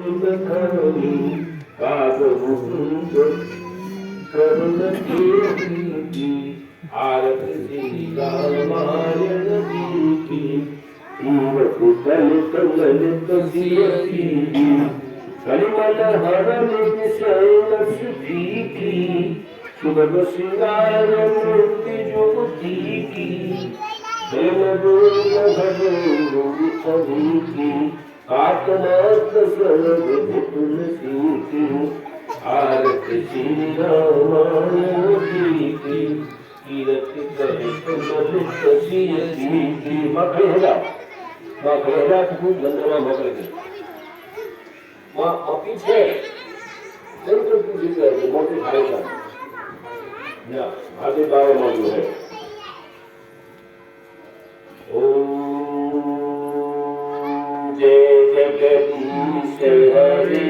बखानी कागमुकुंद करुण देवी आरती श्री रामायण की तीरथ तल कमल तसियती कलिमल हरण शैल सुधी की सुगम श्रृंगार मूर्ति ज्योति की प्रेम बोल भजो सभी की आत्मार्थ सर्व तुलसी की आरती श्री रामायण की कीर्ति करे कमल तसियती की मखरेला तू गंधर्व मखरे पीछे जरूर तू जीत गए मोटे खाएगा या आगे बारे मौजूद है ओम जय जगदीश हरे